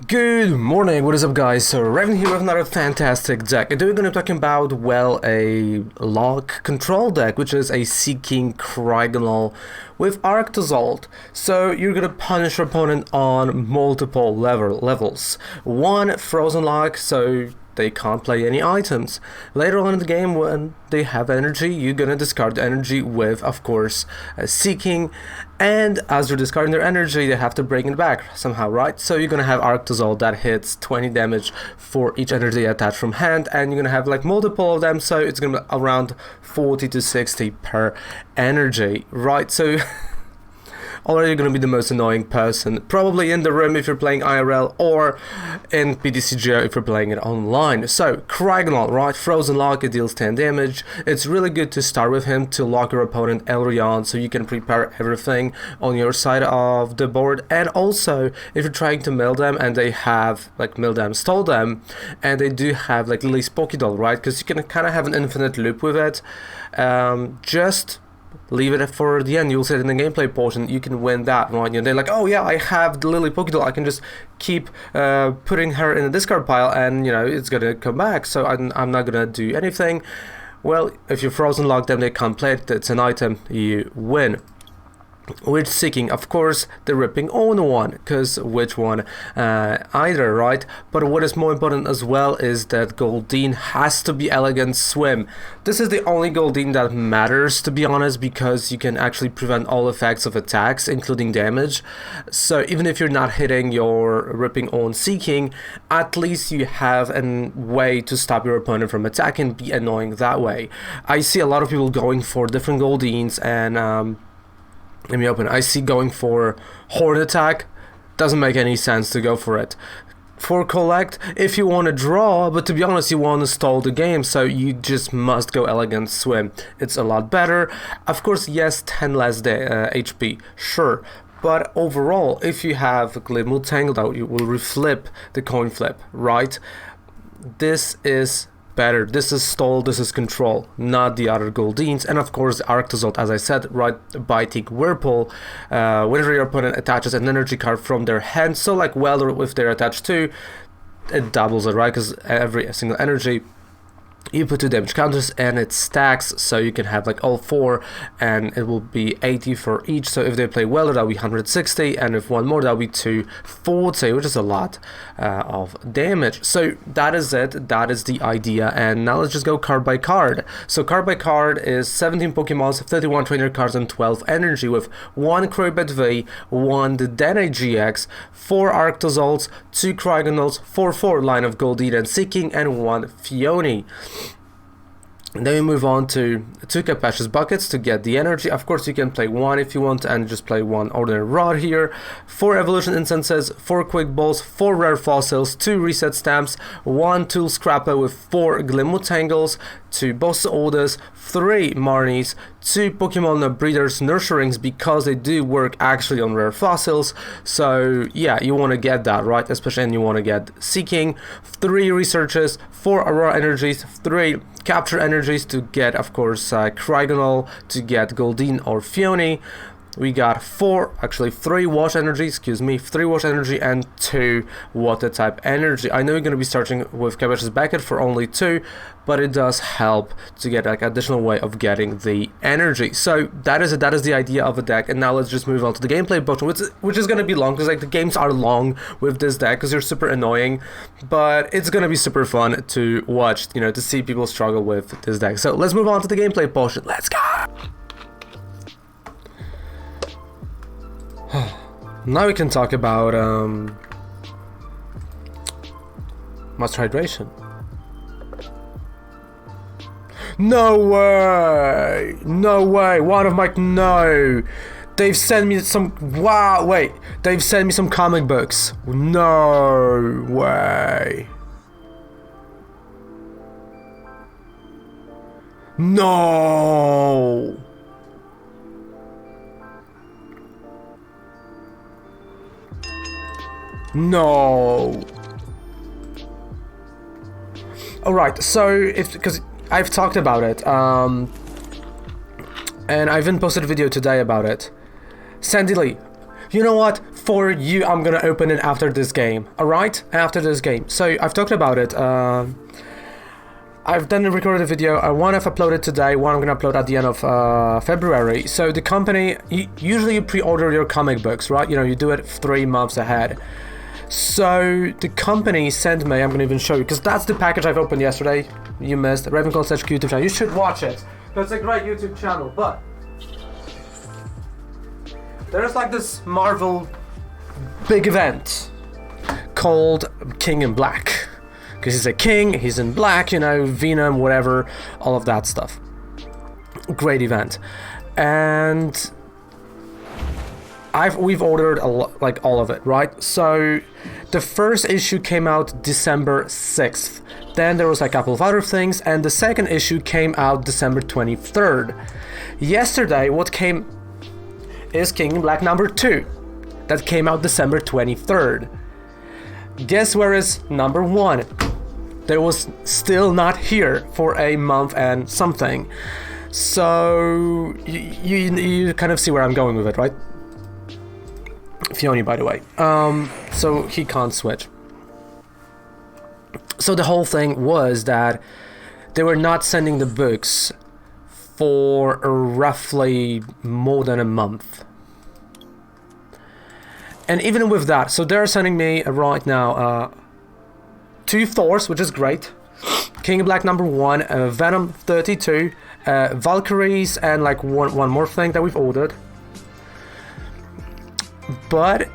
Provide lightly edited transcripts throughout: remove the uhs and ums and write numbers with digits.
Good morning, what is up guys? So Raven here with another fantastic deck. Today we're going to be talking about, well, a lock control deck, which is a Seaking Cryogonal with Arctozolt. So you're going to punish your opponent on multiple levels. One, frozen lock, so they can't play any items. Later on in the game, when they have energy, you're gonna discard the energy with, of course, Seaking, and as you're discarding their energy, they have to bring it back somehow, right? So you're gonna have Arctozolt that hits 20 damage for each energy attached from hand, and you're gonna have like multiple of them, so it's gonna be around 40 to 60 per energy, right? So already going to be the most annoying person, probably in the room if you're playing IRL, or in PTCG if you're playing it online. So, Cryogonal, right? Frozen lock, it deals 10 damage. It's really good to start with him to lock your opponent early on, so you can prepare everything on your side of the board. And also, if you're trying to mill them and they have, like, mill them, stall them, and they do have, like, Lily's Pokédoll, right? Because you can kind of have an infinite loop with it. Just leave it for the end. You'll see it in the gameplay portion. You can win that, right? They're like, oh yeah, I have the Lily Pokédoll. I can just keep putting her in the discard pile, and it's gonna come back. So I'm not gonna do anything. Well, if you frozen lock them, they can't play it. It's an item. You win. With Seaking, of course, the ripping on one, because which one either, right? But what is more important as well is that Goldeen has to be Elegant Swim. This is the only Goldeen that matters, to be honest, because you can actually prevent all effects of attacks, including damage. So even if you're not hitting your ripping on Seaking, at least you have a way to stop your opponent from attacking, be annoying that way. I see a lot of people going for different Goldeens, and let me open. I see going for Horn Attack. Doesn't make any sense to go for it. For Collect, if you want to draw, but to be honest, you want to stall the game, so you just must go Elegant Swim. It's a lot better. Of course, yes, 10 less HP, sure. But overall, if you have Glimwood Tangle DAA, you will reflip the coin flip, right? This is better. This is stall, this is control, not the other Goldeens. And of course, the Arctozolt, as I said, right, biting Whirlpool. Whenever your opponent attaches an energy card from their hand, so like Welder, if they're attached to, it doubles it, right? Because every single energy, you put 2 damage counters and it stacks, so you can have like all 4, and it will be 80 for each. So if they play Welder, that'll be 160, and if one more, that'll be 240, which is a lot of damage. So that is it, that is the idea. And now let's just go card by card. So card by card is 17 Pokemons, 31 trainer cards, and 12 energy, with 1 Crobat V, 1 Dedenne-GX, 4 Arctozolts, 2 Cryogonals, 4 line of Goldeen and Seaking, and 1 Phione. Then we move on to 2 Capacious Buckets to get the energy. Of course, you can play 1 if you want, and just play 1 ordinary rod here. 4 Evolution Incenses, 4 Quick Balls, 4 Rare Fossils, 2 Reset Stamps, 1 Tool Scrapper with 4 Glimwood Tangles, 2 Boss Orders, 3 Marnies, 2 Pokemon Breeders Nurturings, because they do work actually on Rare Fossils. So yeah, you want to get that, right? Especially, and you want to get Seaking. 3 Researches, 4 Aurora Energies, 3 Capture Energies to get, of course, Cryogonal, to get Goldeen or Phione. We got 3 Wash Energy, 3 Wash Energy and 2 Water type Energy. I know you're going to be starting with Capacious Bucket for only 2, but it does help to get like additional way of getting the energy. So that is it, that is the idea of a deck. And now let's just move on to the gameplay portion, which is going to be long, because like the games are long with this deck, because they're super annoying, but it's going to be super fun to watch, to see people struggle with this deck. So let's move on to the gameplay portion. Let's go! Now we can talk about Master Hydration. No way! No way! One of my... No! They've sent me some... Wow! Wait! They've sent me some comic books. No way! No! No. Alright, so because I've talked about it, and I even posted a video today about it. Sandy Lee, you know what? for you, I'm gonna open it after this game, alright? After this game. So, I've talked about it. I've done a recorded video. One I've uploaded today, one I'm gonna upload at the end of February. So, the company, usually you pre-order your comic books, right? You know, you do it 3 months ahead. So, the company sent me, I'm gonna even show you, because that's the package I've opened yesterday. You missed. Ravenclaw SSH YouTube channel. You should watch it. It's a great YouTube channel, but there's like this Marvel big event called King in Black, because he's a king, he's in black, you know, Venom, whatever, all of that stuff. Great event. And we've ordered like all of it, right? So the first issue came out December 6th. Then there was like a couple of other things, and the second issue came out December 23rd. Yesterday, what came is King in Black number 2. That came out December 23rd. Guess where is number 1? That was still not here for a month and something. So you kind of see where I'm going with it, right? Phione, by the way. So he can't switch. So the whole thing was that they were not sending the books for roughly more than a month. And even with that, so they're sending me right now 2 Thors, which is great. King in Black number 1, Venom 32, Valkyries, and like one more thing that we've ordered. But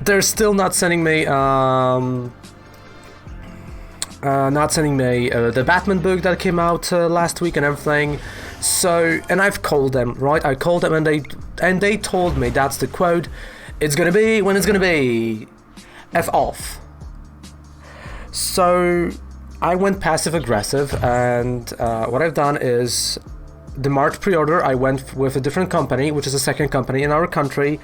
they're still not sending me the Batman book that came out last week and everything. So, and I've called them, right? I called them and they told me, that's the quote, it's gonna be when it's gonna be. F off. So I went passive aggressive, and what I've done is the March pre-order, I went with a different company, which is a second company in our country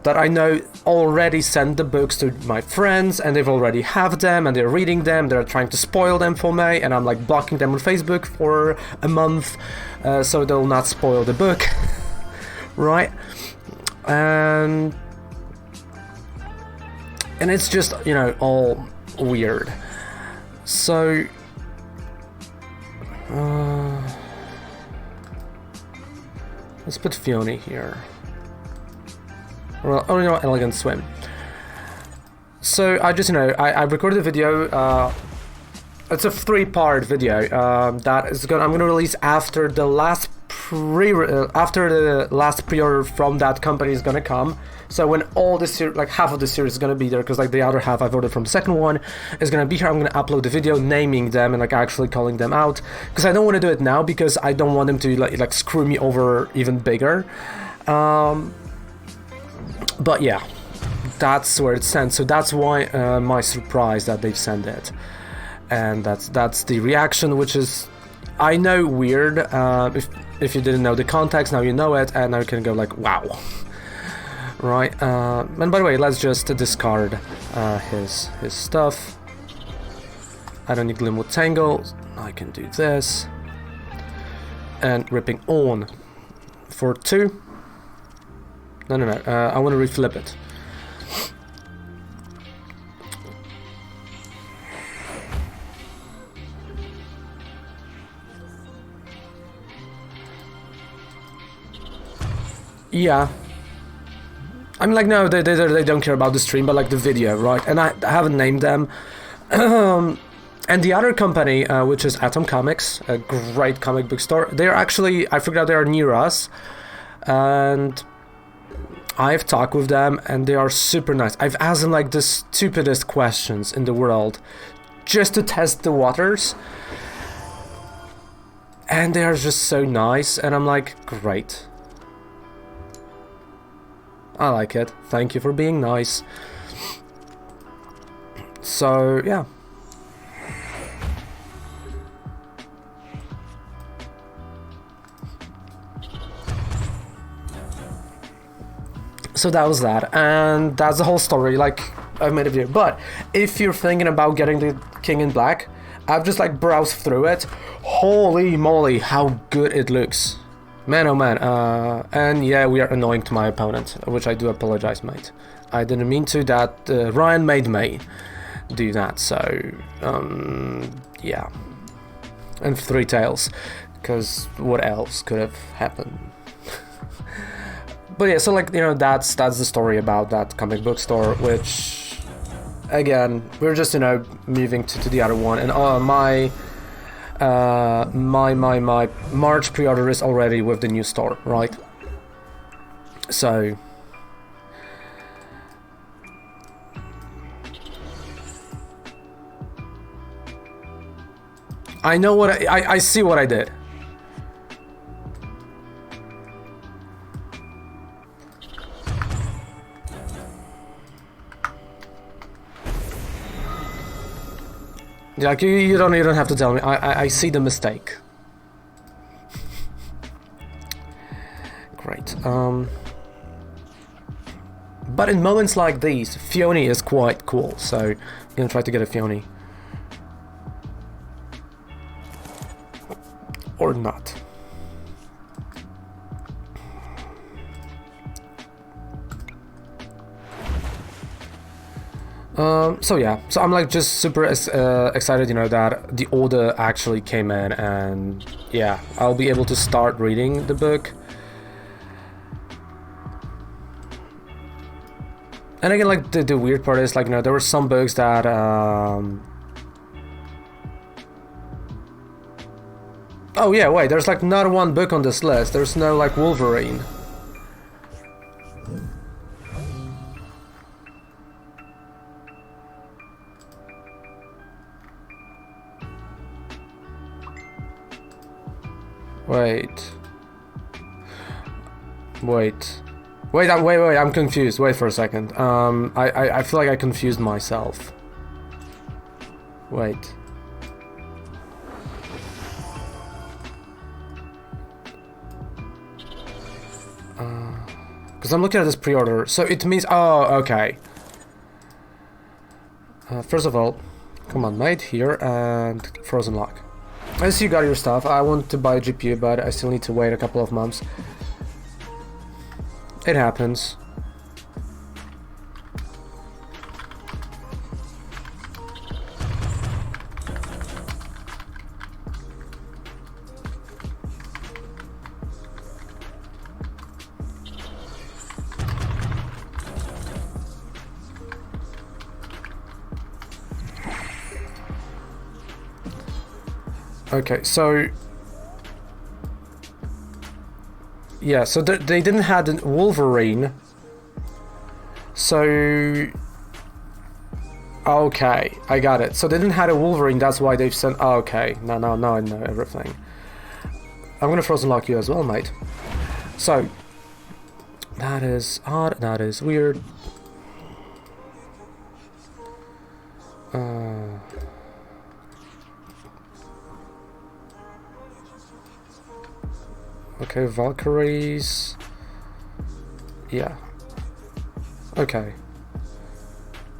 that I know already sent the books to my friends, and they've already have them, and they're reading them, they're trying to spoil them for me, and I'm like blocking them on Facebook for a month, so they'll not spoil the book, right? And it's just, you know, all weird. So, let's put Phione here. Well, oh, you know, Elegant Swim. So I just, you know, I recorded a video. It's a 3-part video that is I'm gonna release after the last pre-order from that company is gonna come. So when all the like half of the series is gonna be there, because like the other half I've ordered from the second one is gonna be here. I'm gonna upload the video naming them and like actually calling them out, because I don't want to do it now because I don't want them to like screw me over even bigger. But yeah, that's where it stands. So that's why my surprise that they've sent it, and that's the reaction, which is, I know, weird. If you didn't know the context, now you know it, and now you can go like, wow. Right, and by the way, let's just discard his stuff. I don't need Glimwood Tangle. I can do this. And ripping on for 2. No, I want to reflip it. Yeah. I mean, like, no, they don't care about the stream, but like the video, right? And I haven't named them. And the other company, which is Atom Comics, a great comic book store, they're actually, I figured out they are near us, and I've talked with them, and they are super nice. I've asked them like the stupidest questions in the world, just to test the waters, and they are just so nice, and I'm like, great. I like it. Thank you for being nice. So, yeah. So that was that, and that's the whole story. Like, I've made a video. But if you're thinking about getting the King in Black, I've just like browsed through it. Holy moly, how good it looks. Man, oh man, and yeah, we are annoying to my opponent, which I do apologize, mate. I didn't mean to, that Ryan made me do that, so, yeah. And 3 tails, because what else could have happened? But yeah, so like, you know, that's the story about that comic book store, which, again, we're just, you know, moving to the other one, and my March pre-order is already with the new store, right? So I know what I see what I did. Like you don't have to tell me. I see the mistake. Great. But in moments like these, Phione is quite cool. So I'm gonna try to get a Phione. Or not. So yeah, so I'm like just super excited, you know, that the order actually came in, and yeah, I'll be able to start reading the book. And again, like the weird part is, like, you know, there were some books that oh yeah, wait, there's like not one book on this list. There's no like Wolverine. Wait, I'm confused. Wait for a second. I feel like I confused myself. Wait. Because I'm looking at this pre-order, so it means, oh, okay. First of all, come on, mate, here, and Frozen Lock. I see you got your stuff. I want to buy a GPU, but I still need to wait a couple of months. It happens. Okay, so yeah, so they didn't have a Wolverine, so okay, I got it. So they didn't have a Wolverine, that's why they've sent. Oh, okay, now I know everything. I'm gonna Frozen Lock you as well, mate. So that is odd. That is weird. Okay, Valkyries. Yeah. Okay.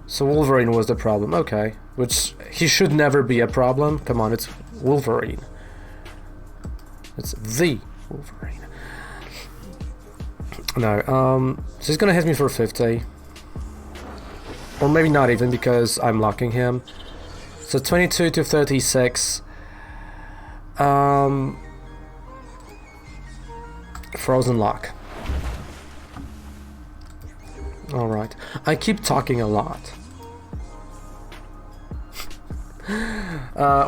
So Wolverine was the problem. Okay. Which, he should never be a problem. Come on, it's Wolverine. It's the Wolverine. No, so he's gonna hit me for 50. Or maybe not even, because I'm locking him. So 22 to 36. Frozen Lock. Alright. I keep talking a lot.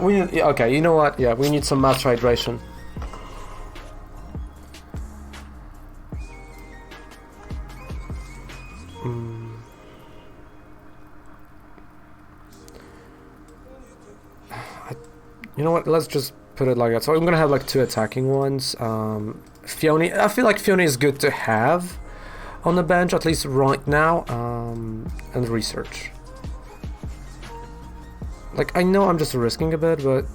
We need, okay, you know what? Yeah, we need some match hydration. You know what? Let's just put it like that. So I'm gonna have like 2 attacking ones. Phione, I feel like Phione is good to have on the bench, at least right now, and research. Like, I know I'm just risking a bit, but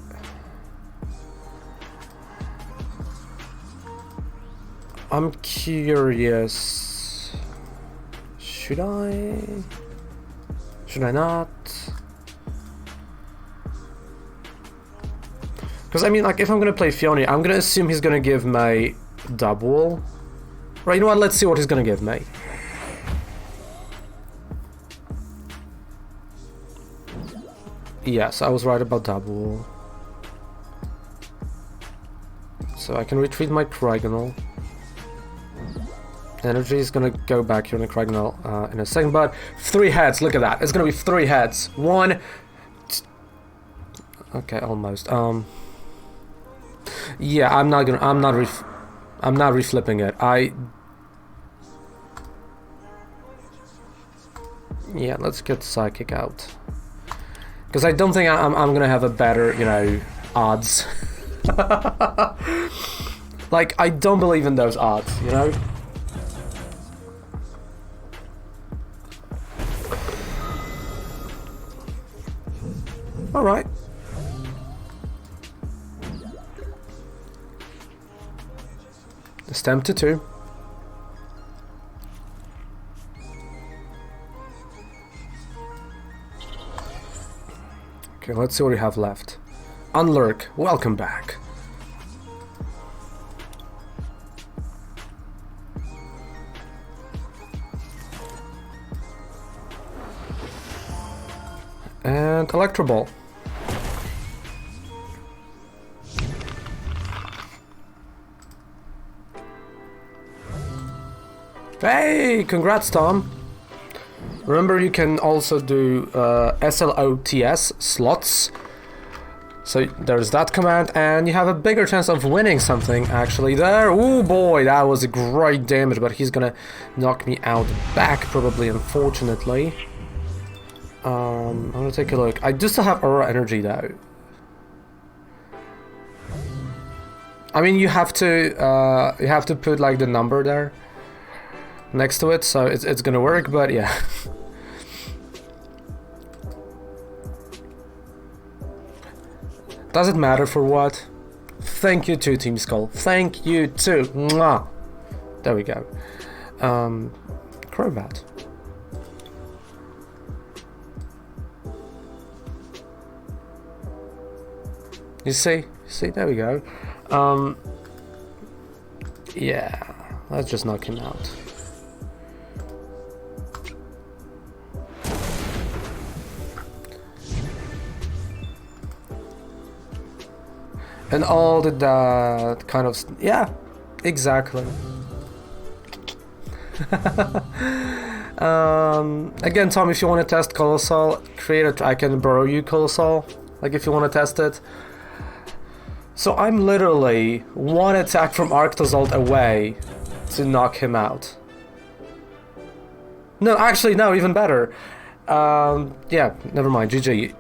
I'm curious. Should I not? Because I mean, like, if I'm gonna play Phione, I'm gonna assume he's gonna give my double. Right, you know what? Let's see what he's gonna give me. Yes, I was right about double. So I can retreat my Cryogonal. Energy is gonna go back here in the Cryogonal in a second, but 3 heads, look at that. It's gonna be 3 heads. 1. Okay, almost. Yeah, I'm not reflipping it. Yeah, let's get Psychic out. Because I don't think I'm gonna have a better, you know, odds. Like, I don't believe in those odds, you know? Alright. Stamp to 2. Okay, let's see what we have left. Unlurk, welcome back. And Electro Ball. Hey, congrats, Tom. Remember, you can also do SLOTS slots. So there's that command, and you have a bigger chance of winning something actually there. Oh boy, that was a great damage, but he's gonna knock me out back probably, unfortunately. I'm gonna take a look. I do still have Aurora Energy though. I mean, you have to put like the number there next to it, so it's gonna work, but yeah. Does it matter for what? Thank you to Team Skull. Thank you too. Mwah. There we go. Crobat. You see, there we go. Yeah, let's just knock him out. And all that kind of... yeah, exactly. Again, Tom, if you want to test Colossal, I can borrow you Colossal, like if you want to test it. So I'm literally 1 attack from Arctozolt away to knock him out. No, actually, no, even better. Yeah, never mind, GG.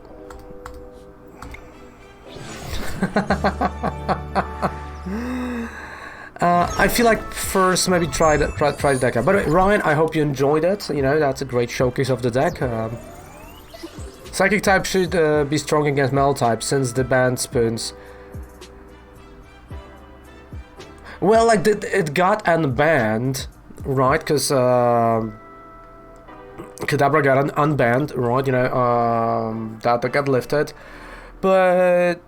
I feel like first maybe try the deck out. But Ryan, I hope you enjoyed it. You know, that's a great showcase of the deck. Psychic type should be strong against Metal type since the banned spoons. Well, like it got unbanned, right? Because Kadabra got unbanned, right? You know, that got lifted, but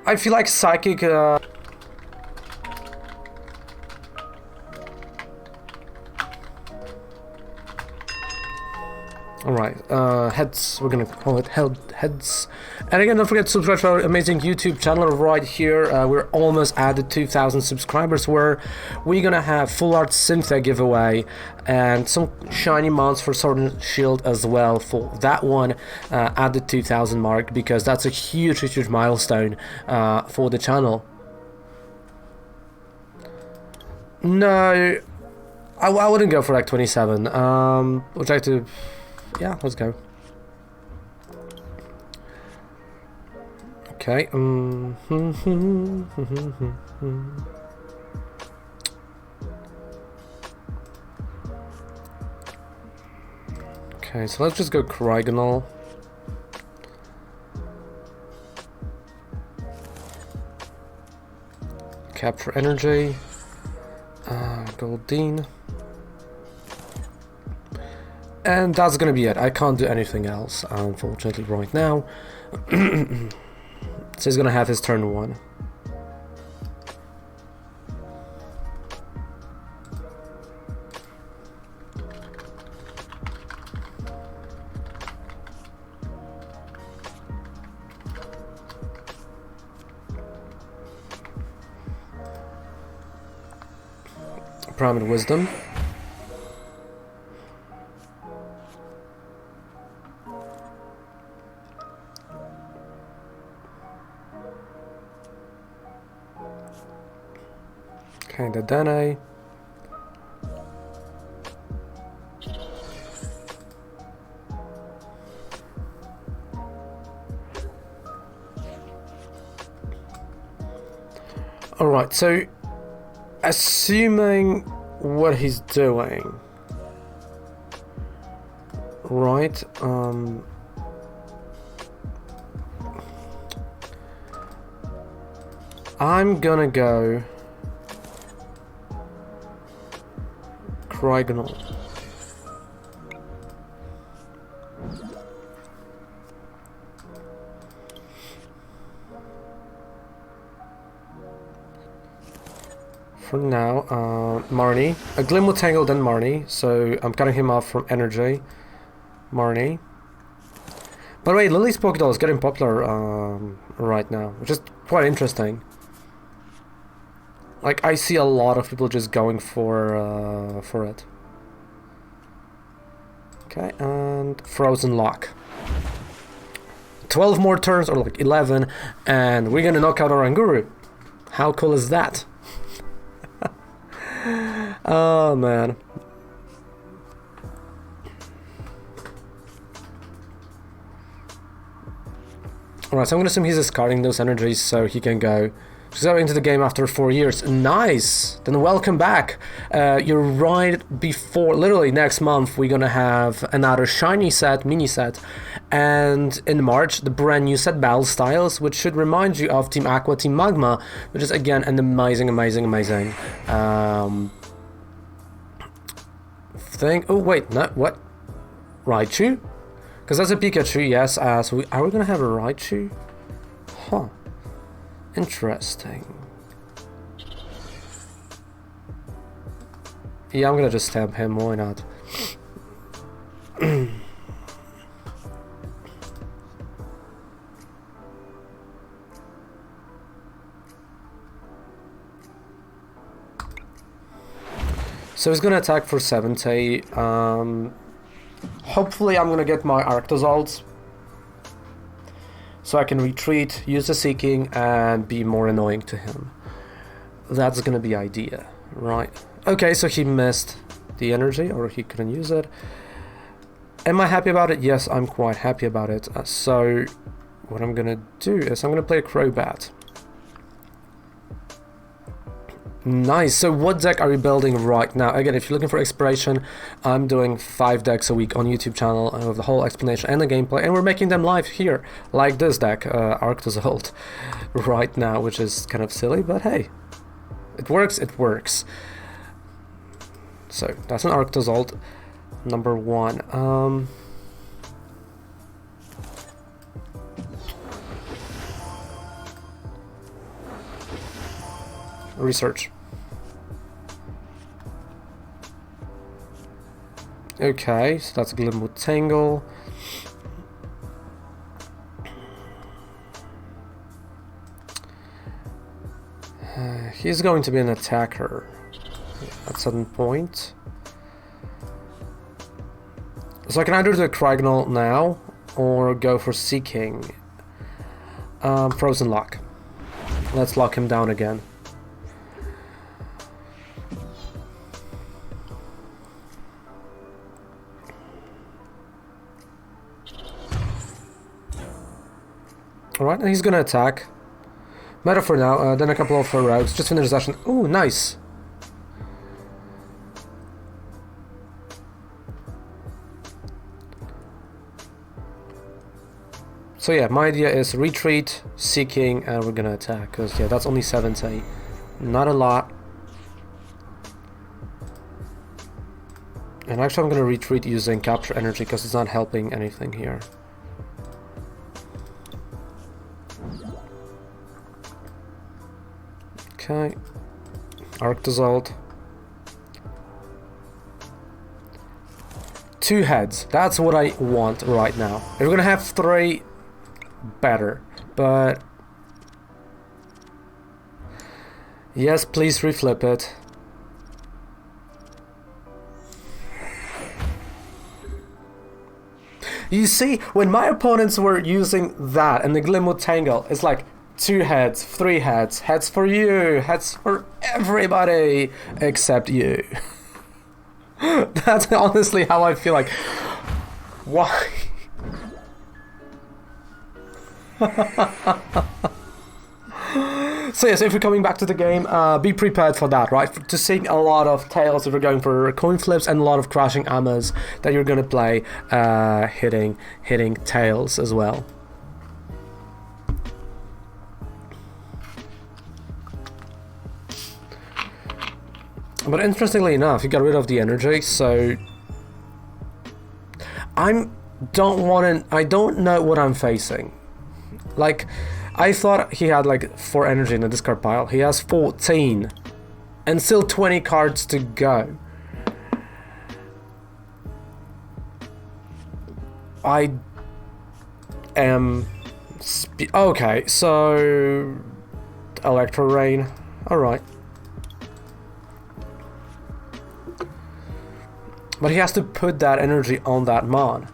I feel like Psychic. Alright, heads, we're gonna call it heads. And again, don't forget to subscribe to our amazing YouTube channel right here. We're almost at the 2,000 subscribers, where we're gonna have full art Synthia giveaway and some shiny mounts for Sword and Shield as well for that one at the 2,000 mark, because that's a huge milestone for the channel. No, I wouldn't go for like 27. We'll try to... yeah, let's go. Okay. Okay, so let's just go Cryogonal. Capture Energy. Goldeen. And that's gonna be it. I can't do anything else, unfortunately, right now. So he's gonna have his turn 1. Primate Wisdom. Okay, the Dedenne. Alright, so assuming what he's doing, right, I'm gonna go Cryogonal. For now, Marnie. A Glimwood Tangle, then Marnie. So I'm cutting him off from energy. Marnie. By the way, Lily's Pokédoll is getting popular right now, which is quite interesting. Like, I see a lot of people just going for it. Okay, and Frozen Lock. 12 more turns, or like 11, and we're gonna knock out our Oranguru. How cool is that? Oh man. Alright, so I'm gonna assume he's discarding those energies so he can go. He's going into the game after 4 years. Nice! Then welcome back. You're right before, literally next month, we're gonna have another shiny set, mini set. And in March, the brand new set Battle Styles, which should remind you of Team Aqua, Team Magma, which is again an amazing thing. Oh wait, no, what? Raichu? Because that's a Pikachu, yes. So are we gonna have a Raichu? Huh. Interesting. Yeah, I'm gonna just stamp him, why not? So he's gonna attack for 70. Hopefully I'm gonna get my Arctozolt, so I can retreat, use the Seaking, and be more annoying to him. That's gonna be idea, right? Okay, so he missed the energy, or he couldn't use it. Am I happy about it? Yes, I'm quite happy about it. So what I'm gonna do is I'm gonna play a Crobat. Nice. So what deck are you building right now? Again, if you're looking for inspiration, I'm doing 5 decks a week on YouTube channel with the whole explanation and the gameplay, and we're making them live here, like this deck, Arctozolt, right now, which is kind of silly, but hey, it works, it works. So that's an Arctozolt, number 1. Research. Okay, so that's Glimwood Tangle. He's going to be an attacker at some point. So I can either do a Cryogonal now or go for Seaking. Frozen Lock. Let's lock him down again. Alright, and he's gonna attack. Meta for now, then a couple of routes. Just finish the session. Ooh, nice! So yeah, my idea is retreat, Seaking, and we're gonna attack. Because yeah, that's only 70. Not a lot. And actually I'm gonna retreat using Capture Energy because it's not helping anything here. Okay, Arctozolt. 2 heads, that's what I want right now. If we're gonna have 3, better, but yes, please reflip it. You see, when my opponents were using that and the Glimwood Tangle, it's like 2 heads, 3 heads, heads for you, heads for everybody except you. That's honestly how I feel like. Why? So yes, if we're coming back to the game, be prepared for that, right? To see a lot of tails if you're going for coin flips, and a lot of crashing ammos that you're gonna play hitting tails as well. But interestingly enough, you got rid of the energy, so I don't know what I'm facing. Like, I thought he had like 4 energy in the discard pile. He has 14 and still 20 cards to go. I am okay, so Electro Rain. Alright. But he has to put that energy on that mod.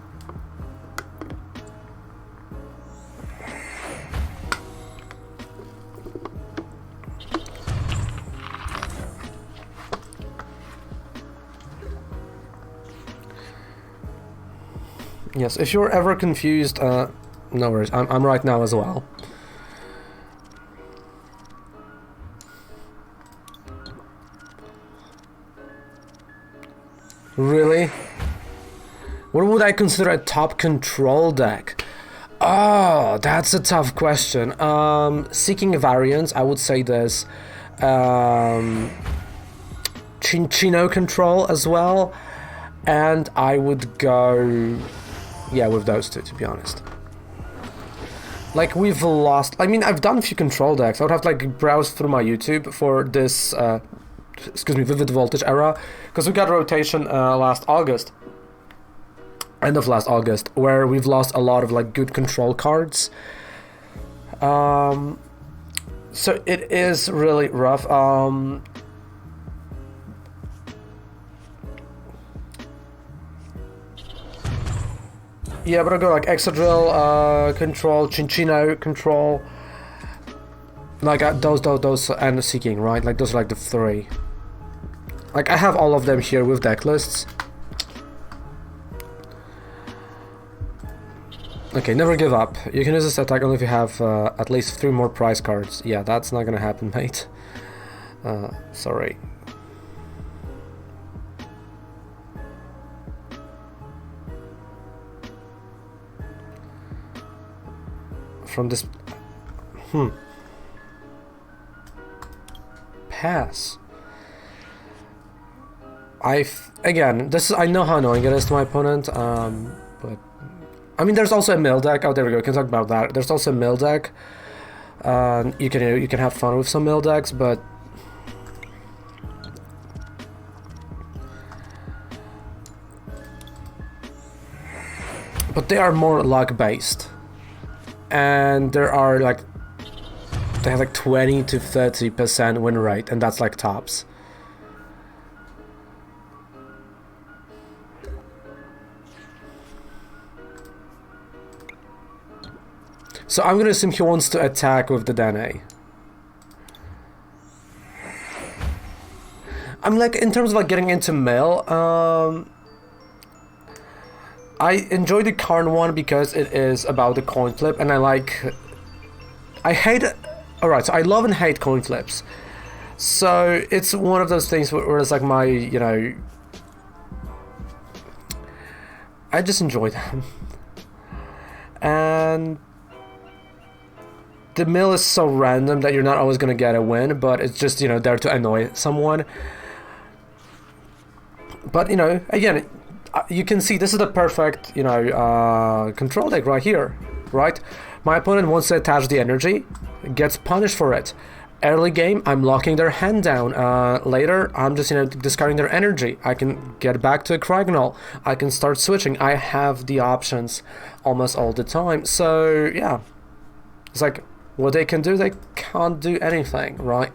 Yes, if you're ever confused, no worries, I'm right now as well. Really? What would I consider a top control deck? Oh, that's a tough question. Seeking variants, I would say this. Chinchino control as well. And I would go... yeah, with those two, to be honest. Like, we've lost... I mean, I've done a few control decks. I would have to, like, browse through my YouTube for this... excuse me, Vivid Voltage era, because we got a rotation last August, end of last August, where we've lost a lot of like good control cards. So it is really rough. Yeah, but I'll go like Exadrill control, Chinchino control, like those and Seeking, right? Like those are like the 3. Like, I have all of them here with deck lists. Okay, never give up. You can use this attack only if you have at least 3 more prize cards. Yeah, that's not gonna happen, mate. Sorry. From this... Pass. Again, this is, I know how annoying it is to my opponent, but I mean, there's also a mill deck. Oh, there we go. We can talk about that. There's also a mill deck. You can have fun with some mill decks, but they are more luck based, and there are like they have like 20 to 30% win rate, and that's like tops. So I'm gonna assume he wants to attack with the Dedenne. I'm like, in terms of like getting into mill, I enjoy the Karn one because it is about the coin flip, and I hate it. Alright, so I love and hate coin flips. So it's one of those things where it's like my, you know, I just enjoy them. And the mill is so random that you're not always going to get a win, but it's just, you know, there to annoy someone. But, you know, again, you can see this is the perfect, you know, control deck right here, right? My opponent wants to attach the energy, gets punished for it. Early game, I'm locking their hand down. Later, I'm just, you know, discarding their energy. I can get back to a Cryogonal. I can start switching. I have the options almost all the time. So, yeah. It's like, what they can do, they can't do anything, right?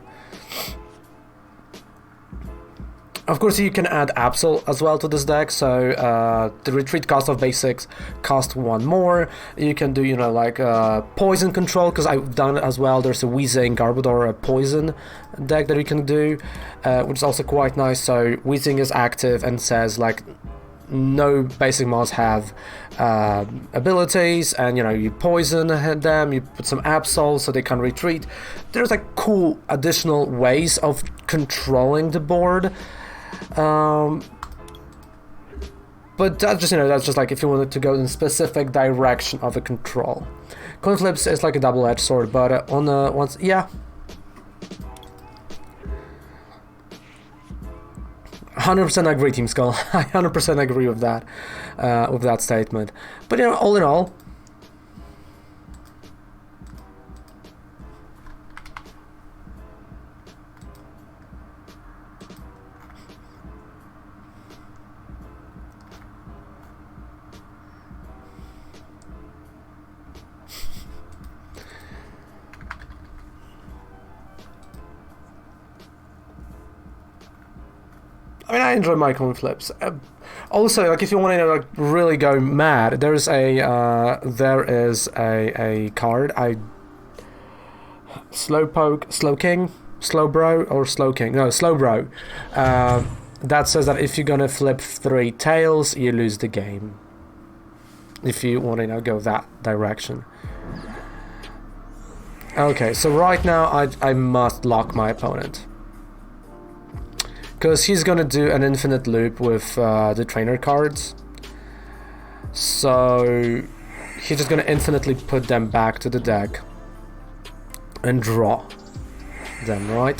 Of course, you can add Absol as well to this deck, so the retreat cost of basics cost 1 more. You can do, you know, like poison control, because I've done it as well. There's a Weezing Garbodor poison deck that you can do, which is also quite nice. So Weezing is active and says like no basic mons have abilities, and you know, you poison them, you put some Absol so they can retreat. There's like cool additional ways of controlling the board. But that's just, you know, that's just like if you wanted to go in a specific direction of a control. Coin flips is like a double-edged sword, but on the once, yeah, 100% agree, Team Skull. I 100% agree with that statement. But you know, all in all, I mean, I enjoy my coin flips. Also, like if you want to like really go mad, there is a card. Slowbro. That says that if you're gonna flip 3 tails, you lose the game. If you want to, you know, go that direction. Okay, so right now I must lock my opponent, because he's gonna do an infinite loop with the trainer cards. So he's just gonna infinitely put them back to the deck and draw them, right?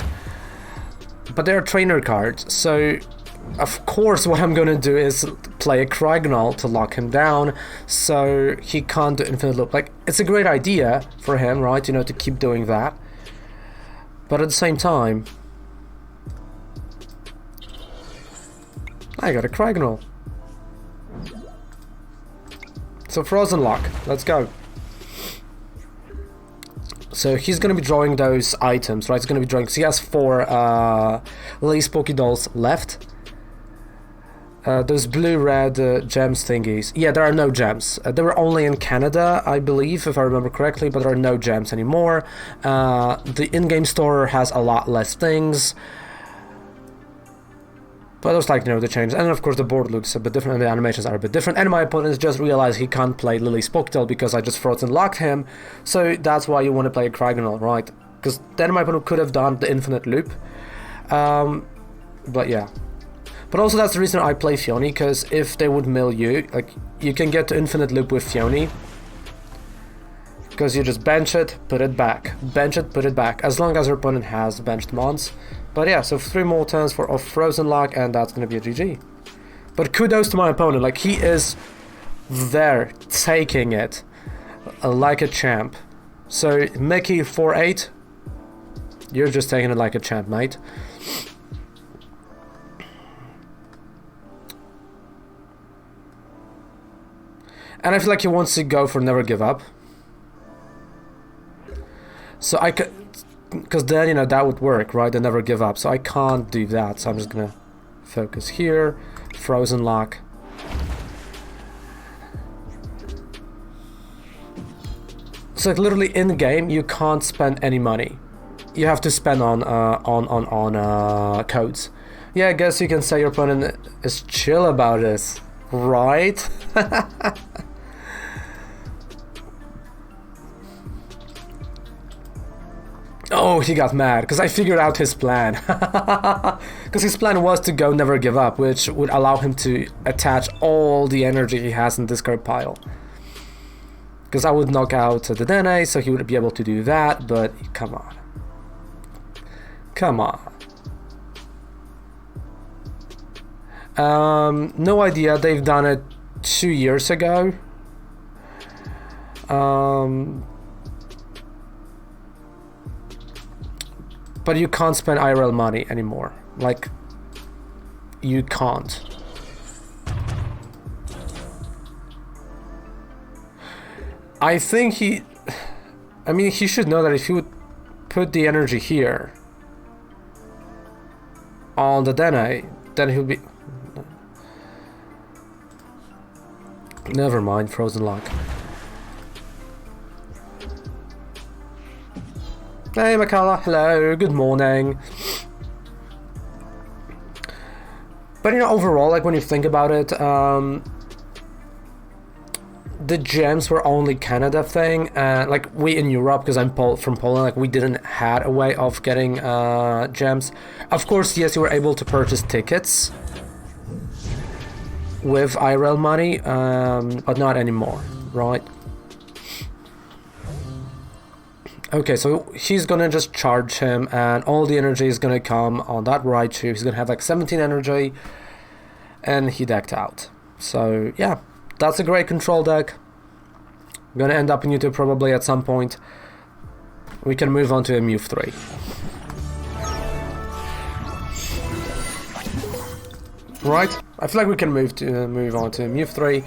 But they're trainer cards, so of course what I'm gonna do is play a Cryogonal to lock him down, so he can't do infinite loop. Like, it's a great idea for him, right? You know, to keep doing that. But at the same time, I got a Cryogonal. So Frozen Lock, let's go. So he's gonna be drawing those items, right? He's gonna be drawing, so he has 4 Lace Pokédolls left. Those blue-red gems thingies. Yeah, there are no gems. They were only in Canada, I believe, if I remember correctly, but there are no gems anymore. The in-game store has a lot less things. But it was like, you know, the change. And of course the board looks a bit different and the animations are a bit different. And my opponent just realized he can't play Lily's Pokédoll because I just frozen locked him. So that's why you want to play a Cryogonal, right? Because then my opponent could have done the infinite loop. But yeah. But also that's the reason I play Phione, because if they would mill you, like, you can get to infinite loop with Phione. Because you just bench it, put it back. Bench it, put it back. As long as your opponent has benched mons. But yeah, so 3 more turns of Frozen Lock, and that's going to be a GG. But kudos to my opponent, like, he is there, taking it like a champ. So, Mickey 4-8, you're just taking it like a champ, mate. And I feel like he wants to go for Never Give Up. So I could... Because then, you know, that would work, right? They never give up. So I can't do that. So I'm just gonna focus here. Frozen Lock. So like literally in game, you can't spend any money. You have to spend on codes. Yeah, I guess you can say your opponent is chill about this, right? Oh, he got mad, because I figured out his plan. Because his plan was to go Never Give Up, which would allow him to attach all the energy he has in discard pile. Because I would knock out the Dedenne, so he would be able to do that, but come on. Come on. No idea, they've done it 2 years ago. But you can't spend IRL money anymore. Like, you can't. I think he... I mean, he should know that if he would put the energy here on the Dedenne, then he'll be... Never mind, frozen lock. Hey Makala, hello, good morning. But you know, overall, like when you think about it, the gems were only Canada thing. Like we in Europe, because I'm from Poland, like we didn't had a way of getting gems. Of course, yes, you were able to purchase tickets with IRL money, but not anymore, right? Okay, so he's gonna just charge him, and all the energy is gonna come on that Raichu. He's gonna have like 17 energy, and he decked out. So yeah, that's a great control deck. Gonna end up in YouTube probably at some point. We can move on to a Mew 3. Right, I feel like we can move on to Mew 3.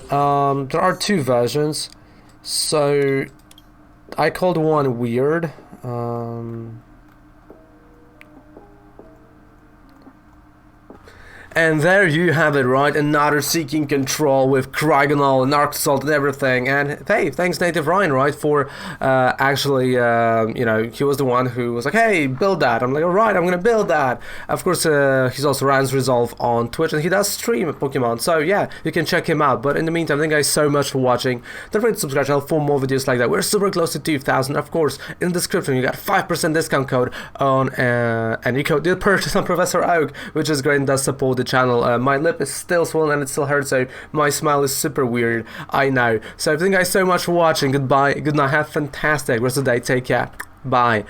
There are two versions, so I called one weird. And there you have it, right? Another Seaking control with Cryogonal and Arctozolt and everything. And hey, thanks Native Ryan, right, for actually, you know, he was the one who was like, hey, build that. I'm like, all right, I'm gonna build that. Of course, he's also Rans Resolve on Twitch, and he does stream Pokemon. So yeah, you can check him out. But in the meantime, thank you guys so much for watching. Don't forget to subscribe to the channel for more videos like that. We're super close to 2,000. Of course, in the description, you got 5% discount code on any code you purchase on Professor Oak, which is great and does support the channel. My lip is still swollen and it still hurts, so my smile is super weird, I know. So thank you guys so much for watching. Goodbye, good night, have a fantastic rest of the day, take care, bye.